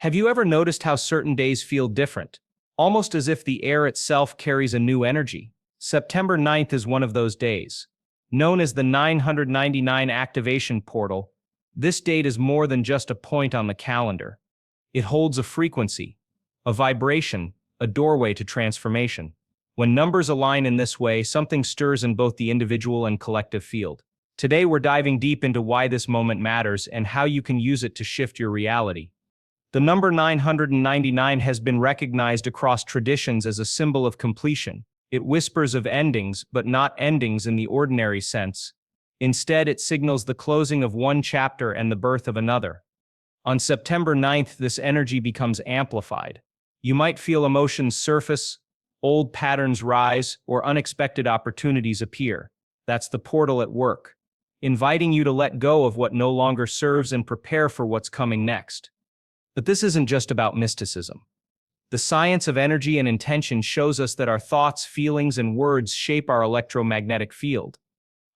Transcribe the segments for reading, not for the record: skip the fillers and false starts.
Have you ever noticed how certain days feel different? Almost as if the air itself carries a new energy. September 9th is one of those days. Known as the 999 activation portal, this date is more than just a point on the calendar. It holds a frequency, a vibration, a doorway to transformation. When numbers align in this way, something stirs in both the individual and collective field. Today we're diving deep into why this moment matters and how you can use it to shift your reality. The number 999 has been recognized across traditions as a symbol of completion. It whispers of endings, but not endings in the ordinary sense. Instead, it signals the closing of one chapter and the birth of another. On September 9th, this energy becomes amplified. You might feel emotions surface, old patterns rise, or unexpected opportunities appear. That's the portal at work, inviting you to let go of what no longer serves and prepare for what's coming next. But this isn't just about mysticism. The science of energy and intention shows us that our thoughts, feelings, and words shape our electromagnetic field.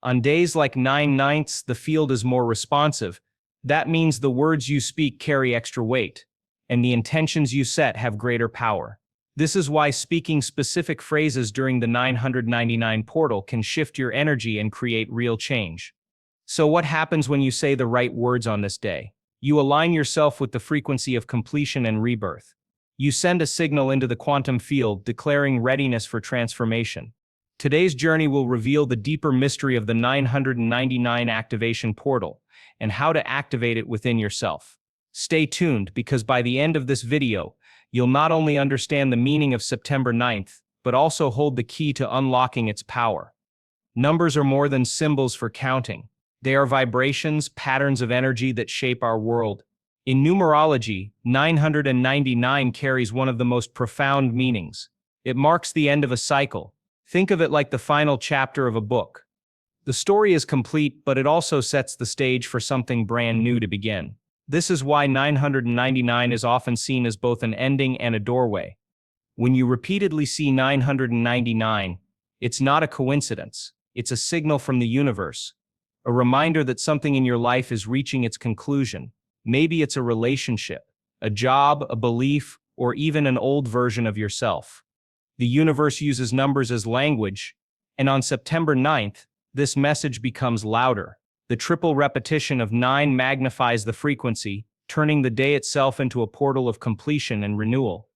On days like 9/9, the field is more responsive. That means the words you speak carry extra weight, and the intentions you set have greater power. This is why speaking specific phrases during the 999 portal can shift your energy and create real change. So what happens when you say the right words on this day? You align yourself with the frequency of completion and rebirth. You send a signal into the quantum field declaring readiness for transformation. Today's journey will reveal the deeper mystery of the 999 activation portal and how to activate it within yourself. Stay tuned because by the end of this video, you'll not only understand the meaning of September 9th, but also hold the key to unlocking its power. Numbers are more than symbols for counting. They are vibrations, patterns of energy that shape our world. In numerology, 999 carries one of the most profound meanings. It marks the end of a cycle. Think of it like the final chapter of a book. The story is complete, but it also sets the stage for something brand new to begin. This is why 999 is often seen as both an ending and a doorway. When you repeatedly see 999, it's not a coincidence. It's a signal from the universe. A reminder that something in your life is reaching its conclusion. Maybe it's a relationship, a job, a belief, or even an old version of yourself. The universe uses numbers as language, and on September 9th, this message becomes louder. The triple repetition of 9 magnifies the frequency, turning the day itself into a portal of completion and renewal.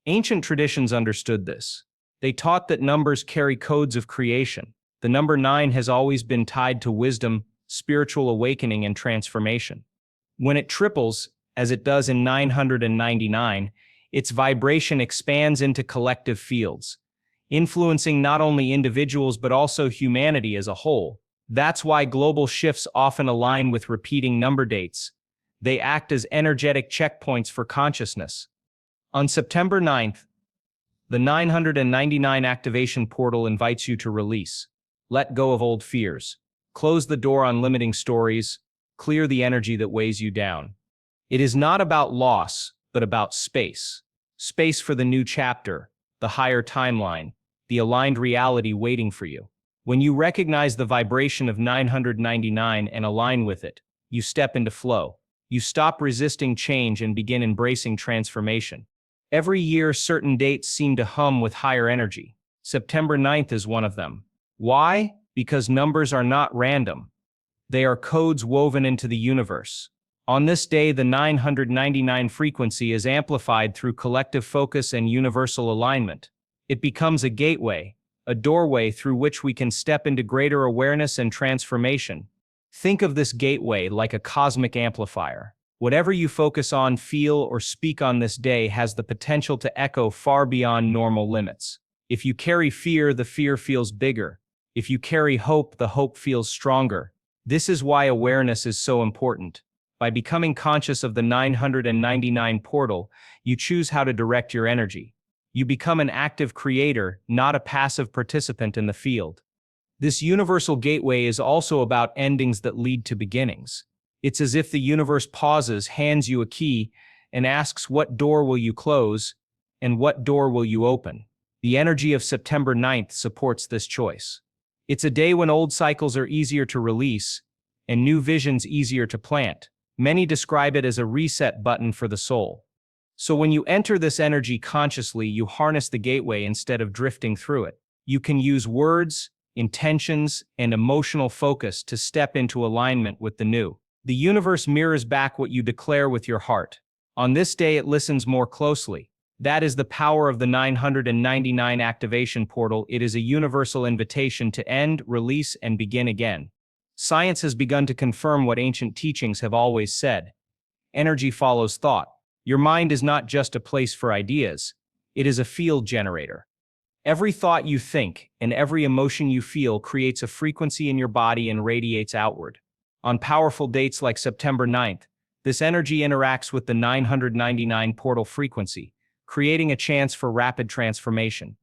Ancient traditions understood this. They taught that numbers carry codes of creation. The number 9 has always been tied to wisdom, spiritual awakening, and transformation. When it triples, as it does in 999, its vibration expands into collective fields, influencing not only individuals but also humanity as a whole. That's why global shifts often align with repeating number dates. They act as energetic checkpoints for consciousness. On September 9th, the 999 activation portal invites you to release. Let go of old fears. Close the door on limiting stories. Clear the energy that weighs you down. It is not about loss, but about space. Space for the new chapter, the higher timeline, the aligned reality waiting for you. When you recognize the vibration of 999 and align with it, you step into flow. You stop resisting change and begin embracing transformation. Every year, certain dates seem to hum with higher energy. September 9th is one of them. Why? Because numbers are not random. They are codes woven into the universe. On this day, the 999 frequency is amplified through collective focus and universal alignment. It becomes a gateway, a doorway through which we can step into greater awareness and transformation. Think of this gateway like a cosmic amplifier. Whatever you focus on, feel, or speak on this day has the potential to echo far beyond normal limits. If you carry fear, the fear feels bigger. If you carry hope, the hope feels stronger. This is why awareness is so important. By becoming conscious of the 999 portal, you choose how to direct your energy. You become an active creator, not a passive participant in the field. This universal gateway is also about endings that lead to beginnings. It's as if the universe pauses, hands you a key, and asks, what door will you close, and what door will you open? The energy of September 9th supports this choice. It's a day when old cycles are easier to release and new visions easier to plant. Many describe it as a reset button for the soul. So when you enter this energy consciously, you harness the gateway instead of drifting through it. You can use words, intentions, and emotional focus to step into alignment with the new. The universe mirrors back what you declare with your heart. On this day, it listens more closely. That is the power of the 999 activation portal. It is a universal invitation to end, release, and begin again. Science has begun to confirm what ancient teachings have always said. Energy follows thought. Your mind is not just a place for ideas, it is a field generator. Every thought you think and every emotion you feel creates a frequency in your body and radiates outward. On powerful dates like September 9th, this energy interacts with the 999 portal frequency, creating a chance for rapid transformation.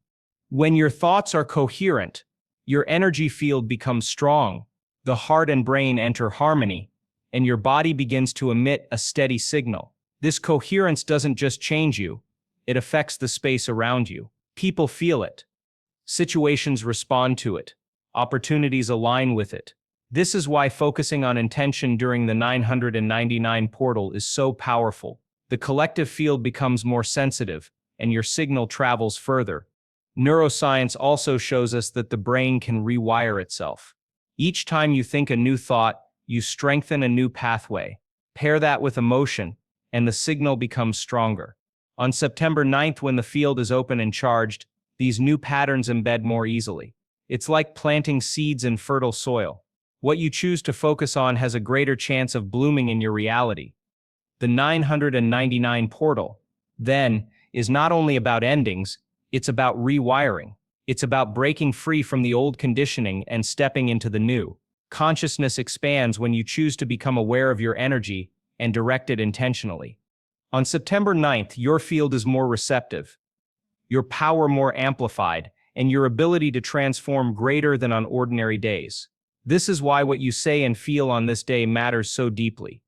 When your thoughts are coherent, your energy field becomes strong, the heart and brain enter harmony, and your body begins to emit a steady signal. This coherence doesn't just change you, it affects the space around you. People feel it. Situations respond to it. Opportunities align with it. This is why focusing on intention during the 999 portal is so powerful. The collective field becomes more sensitive, and your signal travels further. Neuroscience also shows us that the brain can rewire itself. Each time you think a new thought, you strengthen a new pathway. Pair that with emotion, and the signal becomes stronger. On September 9th, when the field is open and charged, these new patterns embed more easily. It's like planting seeds in fertile soil. What you choose to focus on has a greater chance of blooming in your reality. The 999 portal, then, is not only about endings, it's about rewiring. It's about breaking free from the old conditioning and stepping into the new. Consciousness expands when you choose to become aware of your energy and direct it intentionally. On September 9th, your field is more receptive, your power more amplified, and your ability to transform greater than on ordinary days. This is why what you say and feel on this day matters so deeply.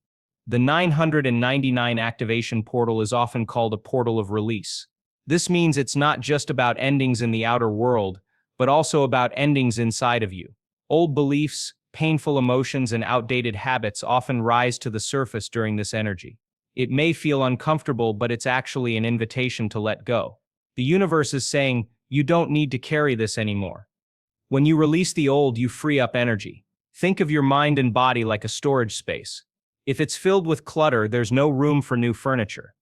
The 999 activation portal is often called a portal of release. This means it's not just about endings in the outer world, but also about endings inside of you. Old beliefs, painful emotions, and outdated habits often rise to the surface during this energy. It may feel uncomfortable, but it's actually an invitation to let go. The universe is saying, you don't need to carry this anymore. When you release the old, you free up energy. Think of your mind and body like a storage space. If it's filled with clutter, there's no room for new furniture.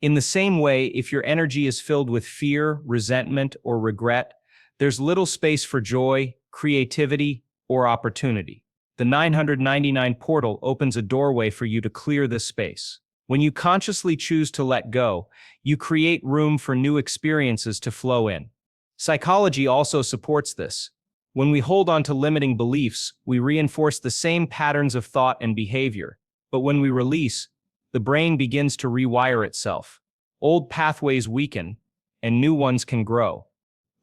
In the same way, if your energy is filled with fear, resentment, or regret, there's little space for joy, creativity, or opportunity. The 999 portal opens a doorway for you to clear this space. When you consciously choose to let go, you create room for new experiences to flow in. Psychology also supports this. When we hold on to limiting beliefs, we reinforce the same patterns of thought and behavior. But when we release, the brain begins to rewire itself. Old pathways weaken, and new ones can grow.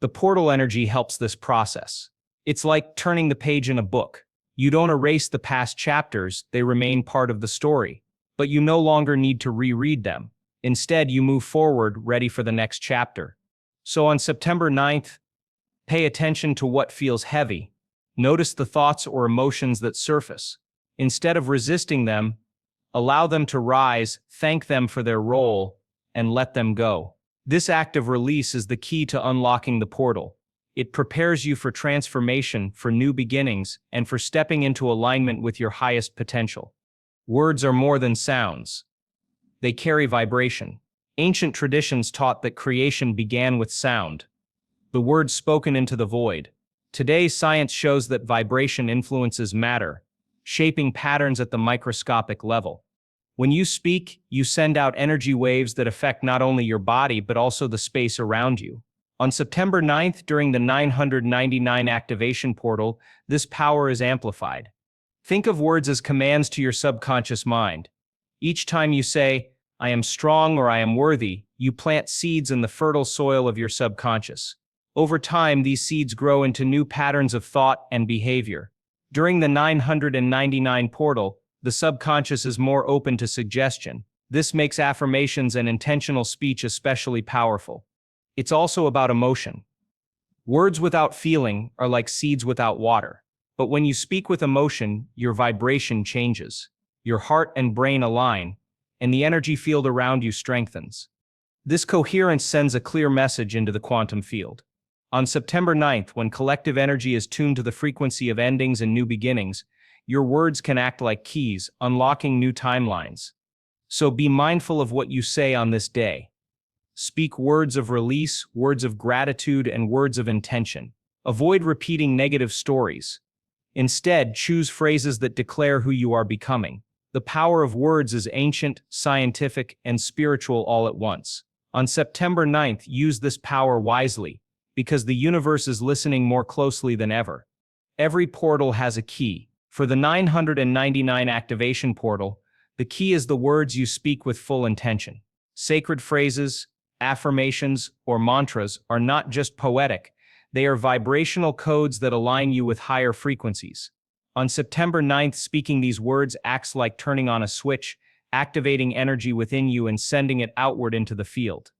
The portal energy helps this process. It's like turning the page in a book. You don't erase the past chapters, they remain part of the story. But you no longer need to reread them. Instead, you move forward, ready for the next chapter. So on September 9th, pay attention to what feels heavy. Notice the thoughts or emotions that surface. Instead of resisting them, allow them to rise, thank them for their role, and let them go. This act of release is the key to unlocking the portal. It prepares you for transformation, for new beginnings, and for stepping into alignment with your highest potential. Words are more than sounds. They carry vibration. Ancient traditions taught that creation began with sound, the words spoken into the void. Today, science shows that vibration influences matter, shaping patterns at the microscopic level. When you speak, you send out energy waves that affect not only your body but also the space around you. On September 9th, during the 999 activation portal, this power is amplified. Think of words as commands to your subconscious mind. Each time you say, I am strong or I am worthy, you plant seeds in the fertile soil of your subconscious. Over time, these seeds grow into new patterns of thought and behavior. During the 999 portal, the subconscious is more open to suggestion. This makes affirmations and intentional speech especially powerful. It's also about emotion. Words without feeling are like seeds without water. But when you speak with emotion, your vibration changes. Your heart and brain align, and the energy field around you strengthens. This coherence sends a clear message into the quantum field. On September 9th, when collective energy is tuned to the frequency of endings and new beginnings, your words can act like keys, unlocking new timelines. So be mindful of what you say on this day. Speak words of release, words of gratitude, and words of intention. Avoid repeating negative stories. Instead, choose phrases that declare who you are becoming. The power of words is ancient, scientific, and spiritual all at once. On September 9th, use this power wisely, because the universe is listening more closely than ever. Every portal has a key. For the 999 activation portal, the key is the words you speak with full intention. Sacred phrases, affirmations, or mantras are not just poetic, they are vibrational codes that align you with higher frequencies. On September 9th, speaking these words acts like turning on a switch, activating energy within you and sending it outward into the field.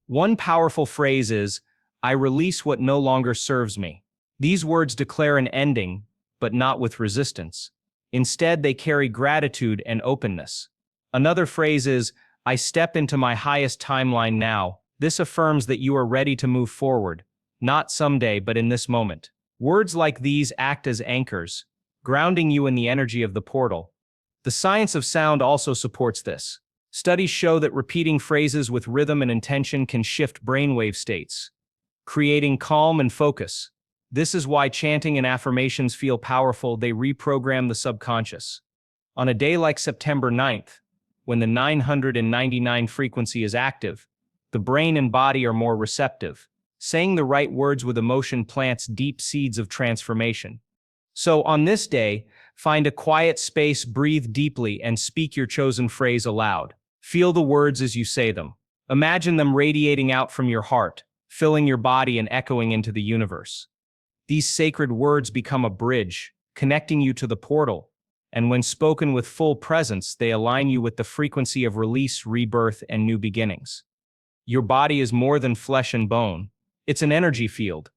One powerful phrase is, "I release what no longer serves me." These words declare an ending, but not with resistance. Instead, they carry gratitude and openness. Another phrase is, "I step into my highest timeline now." This affirms that you are ready to move forward, not someday, but in this moment. Words like these act as anchors, grounding you in the energy of the portal. The science of sound also supports this. Studies show that repeating phrases with rhythm and intention can shift brainwave states, creating calm and focus. This is why chanting and affirmations feel powerful. They reprogram the subconscious. On a day like September 9th, when the 999 frequency is active, the brain and body are more receptive. Saying the right words with emotion plants deep seeds of transformation. So on this day, find a quiet space, breathe deeply, and speak your chosen phrase aloud. Feel the words as you say them. Imagine them radiating out from your heart, filling your body and echoing into the universe. These sacred words become a bridge, connecting you to the portal, and when spoken with full presence, they align you with the frequency of release, rebirth, and new beginnings. Your body is more than flesh and bone. It's an energy field,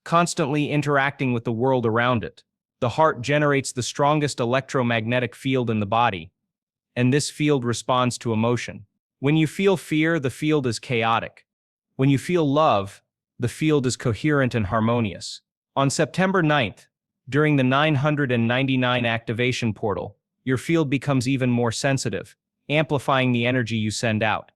constantly interacting with the world around it. The heart generates the strongest electromagnetic field in the body, and this field responds to emotion. When you feel fear, the field is chaotic. When you feel love, the field is coherent and harmonious. On September 9th, during the 999 activation portal, your field becomes even more sensitive, amplifying the energy you send out.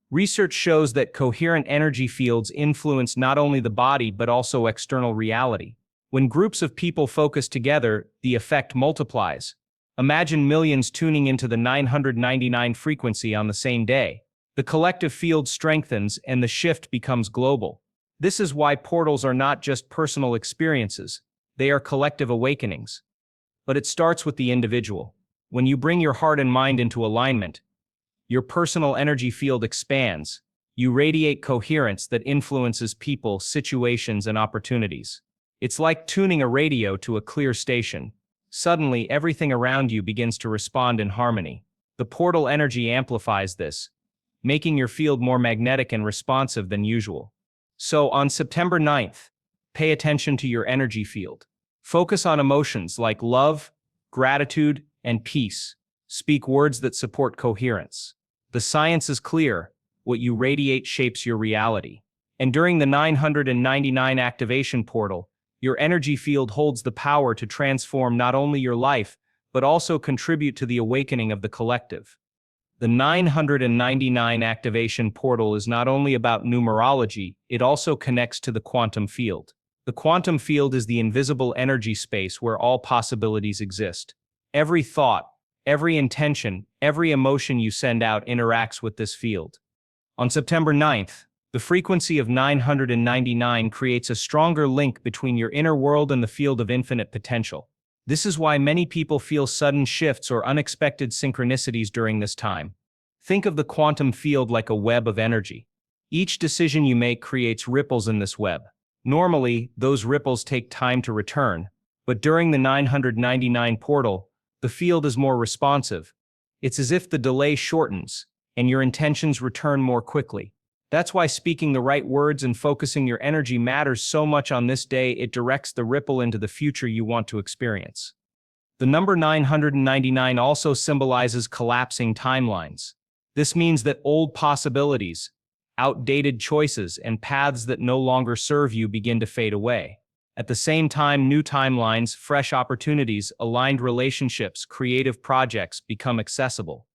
Research shows that coherent energy fields influence not only the body but also external reality. When groups of people focus together, the effect multiplies. Imagine millions tuning into the 999 frequency on the same day. The collective field strengthens and the shift becomes global. This is why portals are not just personal experiences, they are collective awakenings. But it starts with the individual. When you bring your heart and mind into alignment, your personal energy field expands. You radiate coherence that influences people, situations, and opportunities. It's like tuning a radio to a clear station. Suddenly, everything around you begins to respond in harmony. The portal energy amplifies this, making your field more magnetic and responsive than usual. So, on September 9th, pay attention to your energy field. Focus on emotions like love, gratitude, and peace. Speak words that support coherence. The science is clear. What you radiate shapes your reality. And during the 999 activation portal, your energy field holds the power to transform not only your life, but also contribute to the awakening of the collective. The 999 activation portal is not only about numerology, it also connects to the quantum field. The quantum field is the invisible energy space where all possibilities exist. Every thought, every intention, every emotion you send out interacts with this field. On September 9th, the frequency of 999 creates a stronger link between your inner world and the field of infinite potential. This is why many people feel sudden shifts or unexpected synchronicities during this time. Think of the quantum field like a web of energy. Each decision you make creates ripples in this web. Normally, those ripples take time to return, but during the 999 portal, the field is more responsive. It's as if the delay shortens, and your intentions return more quickly. That's why speaking the right words and focusing your energy matters so much on this day. It directs the ripple into the future you want to experience. The number 999 also symbolizes collapsing timelines. This means that old possibilities, outdated choices and paths that no longer serve you begin to fade away. At the same time, new timelines, fresh opportunities, aligned relationships, creative projects become accessible.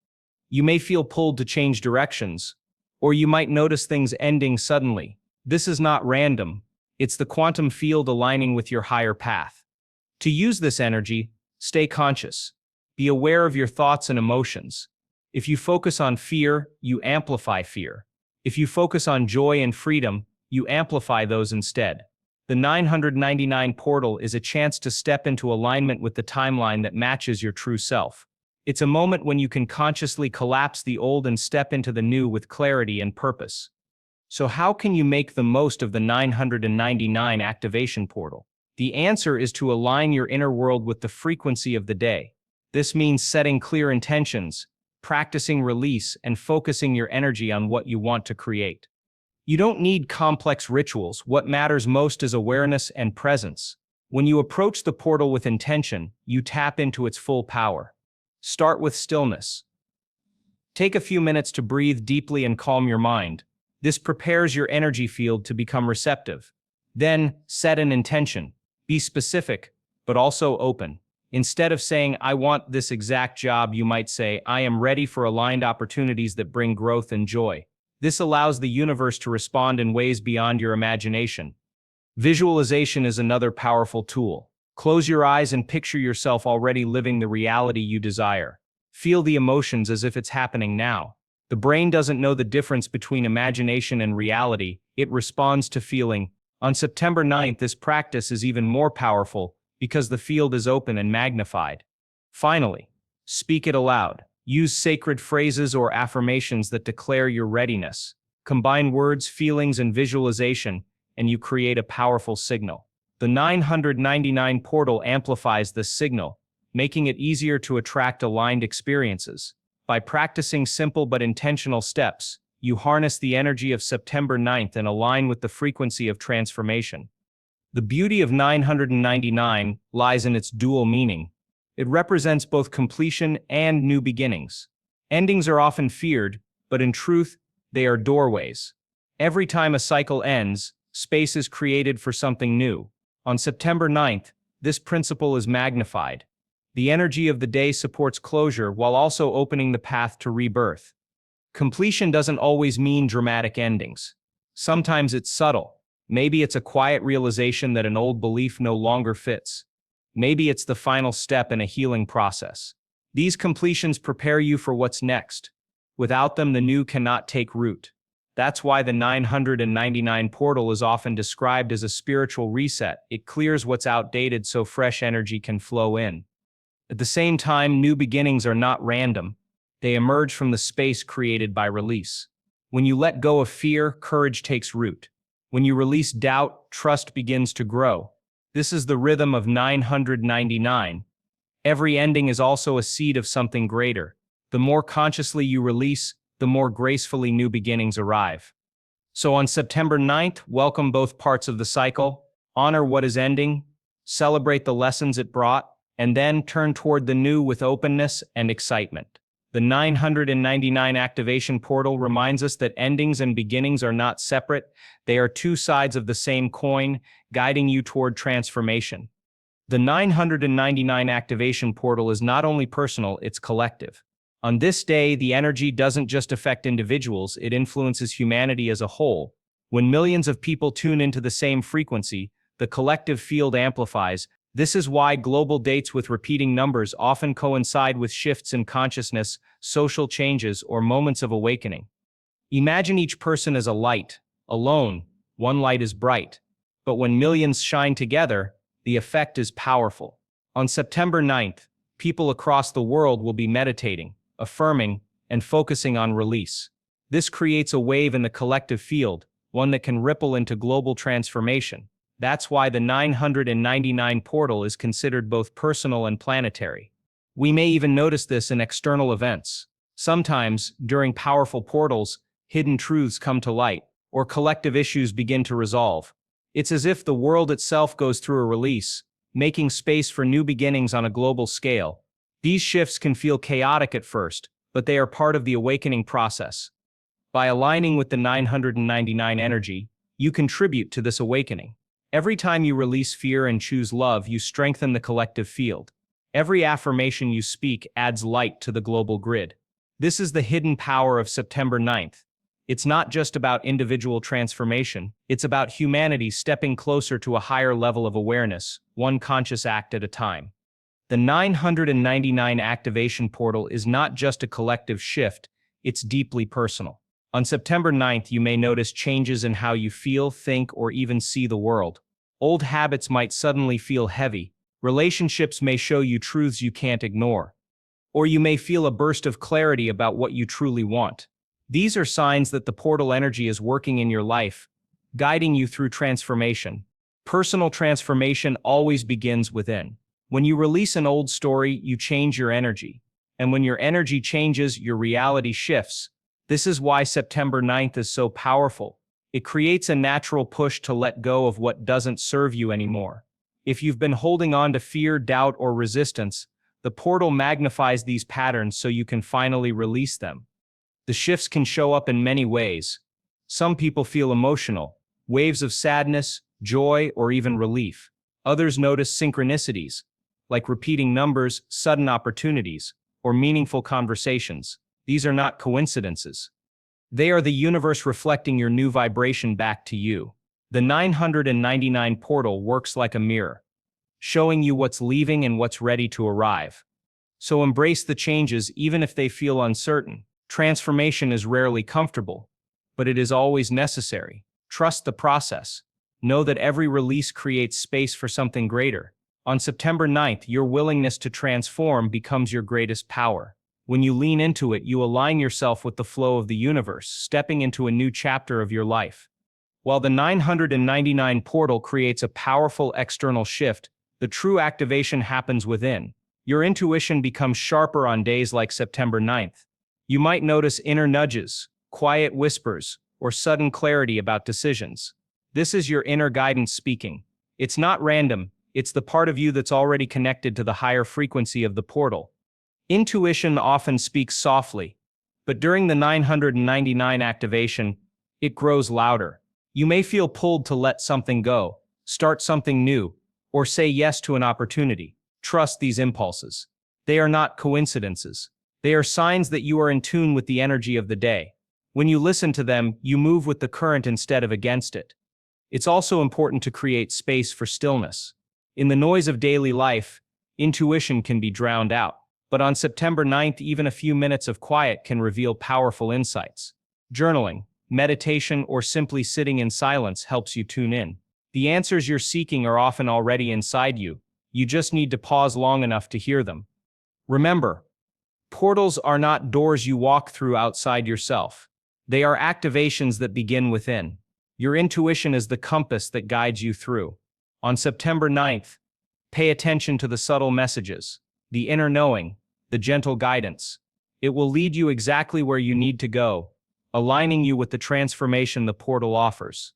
You may feel pulled to change directions, or you might notice things ending suddenly. This is not random. It's the quantum field aligning with your higher path. To use this energy, stay conscious. Be aware of your thoughts and emotions. If you focus on fear, you amplify fear. If you focus on joy and freedom, you amplify those instead. The 999 portal is a chance to step into alignment with the timeline that matches your true self. It's a moment when you can consciously collapse the old and step into the new with clarity and purpose. So how can you make the most of the 999 activation portal? The answer is to align your inner world with the frequency of the day. This means setting clear intentions, practicing release, and focusing your energy on what you want to create. You don't need complex rituals. What matters most is awareness and presence. When you approach the portal with intention, you tap into its full power. Start with stillness. Take a few minutes to breathe deeply and calm your mind. This prepares your energy field to become receptive. Then, set an intention. Be specific, but also open. Instead of saying, "I want this exact job," you might say, "I am ready for aligned opportunities that bring growth and joy." This allows the universe to respond in ways beyond your imagination. Visualization is another powerful tool. Close your eyes and picture yourself already living the reality you desire. Feel the emotions as if it's happening now. The brain doesn't know the difference between imagination and reality, it responds to feeling. On September 9th, this practice is even more powerful because the field is open and magnified. Finally, speak it aloud. Use sacred phrases or affirmations that declare your readiness. Combine words, feelings, and visualization, and you create a powerful signal. The 999 portal amplifies this signal, making it easier to attract aligned experiences. By practicing simple but intentional steps, you harness the energy of September 9th and align with the frequency of transformation. The beauty of 999 lies in its dual meaning. It represents both completion and new beginnings. Endings are often feared, but in truth, they are doorways. Every time a cycle ends, space is created for something new. On September 9th, this principle is magnified. The energy of the day supports closure while also opening the path to rebirth. Completion doesn't always mean dramatic endings. Sometimes it's subtle. Maybe it's a quiet realization that an old belief no longer fits. Maybe it's the final step in a healing process. These completions prepare you for what's next. Without them, the new cannot take root. That's why the 999 portal is often described as a spiritual reset. It clears what's outdated so fresh energy can flow in. At the same time, new beginnings are not random. They emerge from the space created by release. When you let go of fear, courage takes root. When you release doubt, trust begins to grow. This is the rhythm of 999. Every ending is also a seed of something greater. The more consciously you release, the more gracefully new beginnings arrive. So on September 9th, welcome both parts of the cycle, honor what is ending, celebrate the lessons it brought, and then turn toward the new with openness and excitement. The 999 activation portal reminds us that endings and beginnings are not separate, they are two sides of the same coin, guiding you toward transformation. The 999 activation portal is not only personal, it's collective. On this day, the energy doesn't just affect individuals, it influences humanity as a whole. When millions of people tune into the same frequency, the collective field amplifies. This is why global dates with repeating numbers often coincide with shifts in consciousness, social changes, or moments of awakening. Imagine each person as a light. Alone, one light is bright. But when millions shine together, the effect is powerful. On September 9th, people across the world will be meditating, affirming, and focusing on release. This creates a wave in the collective field, one that can ripple into global transformation. That's why the 999 portal is considered both personal and planetary. We may even notice this in external events. Sometimes, during powerful portals, hidden truths come to light, or collective issues begin to resolve. It's as if the world itself goes through a release, making space for new beginnings on a global scale. These shifts can feel chaotic at first, but they are part of the awakening process. By aligning with the 999 energy, you contribute to this awakening. Every time you release fear and choose love, you strengthen the collective field. Every affirmation you speak adds light to the global grid. This is the hidden power of September 9th. It's not just about individual transformation, it's about humanity stepping closer to a higher level of awareness, one conscious act at a time. The 999 activation portal is not just a collective shift, it's deeply personal. On September 9th, you may notice changes in how you feel, think, or even see the world. Old habits might suddenly feel heavy, relationships may show you truths you can't ignore, or you may feel a burst of clarity about what you truly want. These are signs that the portal energy is working in your life, guiding you through transformation. Personal transformation always begins within. When you release an old story, you change your energy. And when your energy changes, your reality shifts. This is why September 9th is so powerful. It creates a natural push to let go of what doesn't serve you anymore. If you've been holding on to fear, doubt, or resistance, the portal magnifies these patterns so you can finally release them. The shifts can show up in many ways. Some people feel emotional, waves of sadness, joy, or even relief. Others notice synchronicities, like repeating numbers, sudden opportunities, or meaningful conversations. These are not coincidences. They are the universe reflecting your new vibration back to you. The 999 portal works like a mirror, showing you what's leaving and what's ready to arrive. So embrace the changes even if they feel uncertain. Transformation is rarely comfortable, but it is always necessary. Trust the process. Know that every release creates space for something greater. On September 9th, your willingness to transform becomes your greatest power. When you lean into it, you align yourself with the flow of the universe, stepping into a new chapter of your life. While the 999 portal creates a powerful external shift, the true activation happens within. Your intuition becomes sharper on days like September 9th. You might notice inner nudges, quiet whispers, or sudden clarity about decisions. This is your inner guidance speaking. It's not random, it's the part of you that's already connected to the higher frequency of the portal. Intuition often speaks softly, but during the 999 activation, it grows louder. You may feel pulled to let something go, start something new, or say yes to an opportunity. Trust these impulses. They are not coincidences. They are signs that you are in tune with the energy of the day. When you listen to them, you move with the current instead of against it. It's also important to create space for stillness. In the noise of daily life, intuition can be drowned out. But on September 9th, even a few minutes of quiet can reveal powerful insights. Journaling, meditation, or simply sitting in silence helps you tune in. The answers you're seeking are often already inside you. You just need to pause long enough to hear them. Remember, portals are not doors you walk through outside yourself. They are activations that begin within. Your intuition is the compass that guides you through. On September 9th, pay attention to the subtle messages, the inner knowing, the gentle guidance. It will lead you exactly where you need to go, aligning you with the transformation the portal offers.